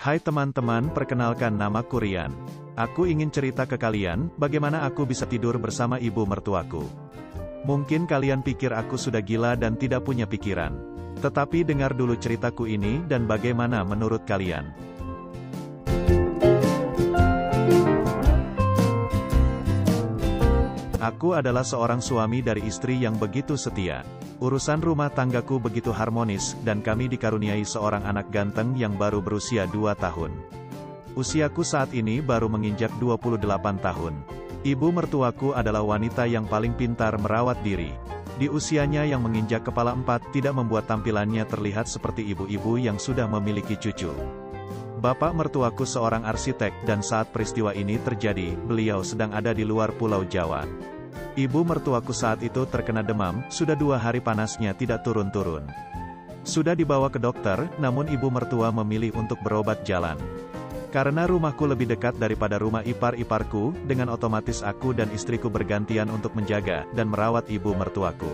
Hai teman-teman, perkenalkan namaku Rian. Aku ingin cerita ke kalian, bagaimana aku bisa tidur bersama ibu mertuaku. Mungkin kalian pikir aku sudah gila dan tidak punya pikiran. Tetapi dengar dulu ceritaku ini dan bagaimana menurut kalian. Aku adalah seorang suami dari istri yang begitu setia. Urusan rumah tanggaku begitu harmonis, dan kami dikaruniai seorang anak ganteng yang baru berusia 2 tahun. Usiaku saat ini baru menginjak 28 tahun. Ibu mertuaku adalah wanita yang paling pintar merawat diri. Di usianya yang menginjak kepala 4 tidak membuat tampilannya terlihat seperti ibu-ibu yang sudah memiliki cucu. Bapak mertuaku seorang arsitek dan saat peristiwa ini terjadi, beliau sedang ada di luar Pulau Jawa. Ibu mertuaku saat itu terkena demam, sudah 2 hari panasnya tidak turun-turun. Sudah dibawa ke dokter, namun ibu mertua memilih untuk berobat jalan. Karena rumahku lebih dekat daripada rumah ipar-iparku, dengan otomatis aku dan istriku bergantian untuk menjaga dan merawat ibu mertuaku.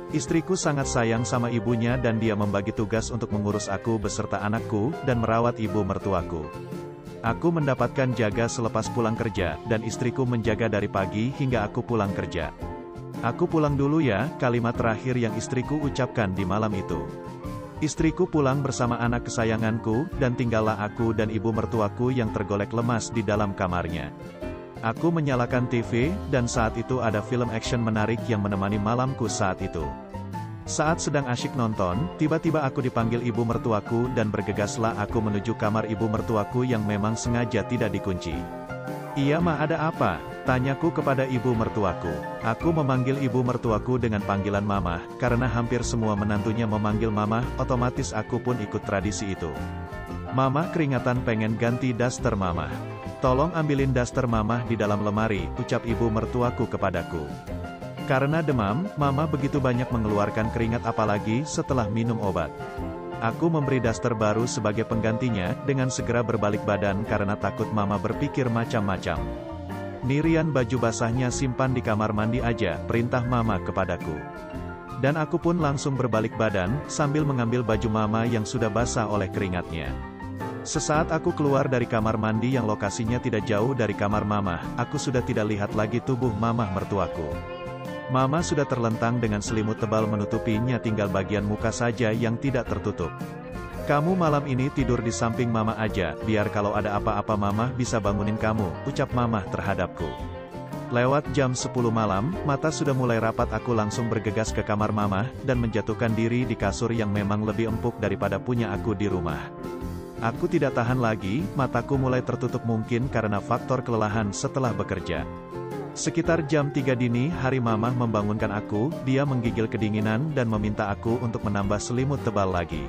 Istriku sangat sayang sama ibunya dan dia membagi tugas untuk mengurus aku beserta anakku, dan merawat ibu mertuaku. Aku mendapatkan jaga selepas pulang kerja, dan istriku menjaga dari pagi hingga aku pulang kerja. Aku pulang dulu ya, kalimat terakhir yang istriku ucapkan di malam itu. Istriku pulang bersama anak kesayanganku, dan tinggallah aku dan ibu mertuaku yang tergolek lemas di dalam kamarnya. Aku menyalakan TV, dan saat itu ada film action menarik yang menemani malamku saat itu. Saat sedang asyik nonton, tiba-tiba aku dipanggil ibu mertuaku dan bergegaslah aku menuju kamar ibu mertuaku yang memang sengaja tidak dikunci. "Iya Ma, ada apa?" tanyaku kepada ibu mertuaku. Aku memanggil ibu mertuaku dengan panggilan Mama, karena hampir semua menantunya memanggil Mama, otomatis aku pun ikut tradisi itu. "Mama keringatan pengen ganti daster Mama. Tolong ambilin daster Mama di dalam lemari," ucap ibu mertuaku kepadaku. Karena demam, Mama begitu banyak mengeluarkan keringat apalagi setelah minum obat. Aku memberi daster baru sebagai penggantinya, dengan segera berbalik badan karena takut Mama berpikir macam-macam. "Rian, baju basahnya simpan di kamar mandi aja," perintah Mama kepadaku. Dan aku pun langsung berbalik badan, sambil mengambil baju Mama yang sudah basah oleh keringatnya. Sesaat aku keluar dari kamar mandi yang lokasinya tidak jauh dari kamar Mama, aku sudah tidak lihat lagi tubuh Mama mertuaku. Mama sudah terlentang dengan selimut tebal menutupinya, tinggal bagian muka saja yang tidak tertutup. "Kamu malam ini tidur di samping Mama aja, biar kalau ada apa-apa Mama bisa bangunin kamu," ucap Mama terhadapku. Lewat jam 10 malam, mata sudah mulai rapat, aku langsung bergegas ke kamar Mama, dan menjatuhkan diri di kasur yang memang lebih empuk daripada punya aku di rumah. Aku tidak tahan lagi, mataku mulai tertutup mungkin karena faktor kelelahan setelah bekerja. Sekitar jam 3 dini hari Mama membangunkan aku, dia menggigil kedinginan dan meminta aku untuk menambah selimut tebal lagi.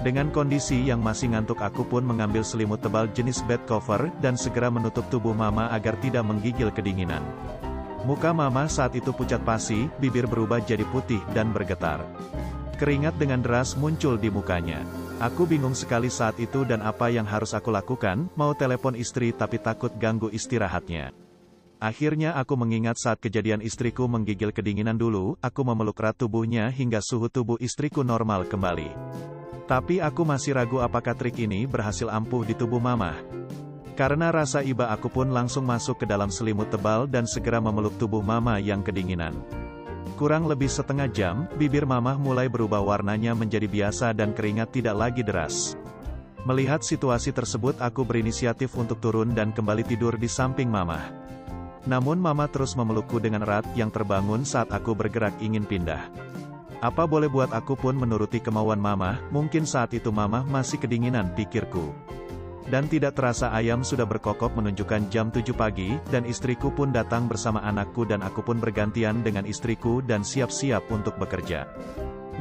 Dengan kondisi yang masih ngantuk, aku pun mengambil selimut tebal jenis bed cover, dan segera menutup tubuh Mama agar tidak menggigil kedinginan. Muka Mama saat itu pucat pasi, bibir berubah jadi putih dan bergetar. Keringat dengan deras muncul di mukanya. Aku bingung sekali saat itu dan apa yang harus aku lakukan, mau telepon istri tapi takut ganggu istirahatnya. Akhirnya aku mengingat saat kejadian istriku menggigil kedinginan dulu, aku memeluk erat tubuhnya hingga suhu tubuh istriku normal kembali. Tapi aku masih ragu apakah trik ini berhasil ampuh di tubuh Mama. Karena rasa iba, aku pun langsung masuk ke dalam selimut tebal dan segera memeluk tubuh Mama yang kedinginan. Kurang lebih setengah jam, bibir Mama mulai berubah warnanya menjadi biasa dan keringat tidak lagi deras. Melihat situasi tersebut, aku berinisiatif untuk turun dan kembali tidur di samping Mama. Namun Mama terus memelukku dengan erat, yang terbangun saat aku bergerak ingin pindah. Apa boleh buat, aku pun menuruti kemauan Mama, mungkin saat itu Mama masih kedinginan, pikirku. Dan tidak terasa ayam sudah berkokok menunjukkan jam 7 pagi, dan istriku pun datang bersama anakku dan aku pun bergantian dengan istriku dan siap-siap untuk bekerja.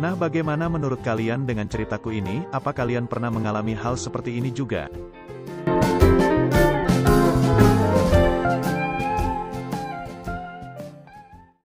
Nah, bagaimana menurut kalian dengan ceritaku ini? Apa kalian pernah mengalami hal seperti ini juga?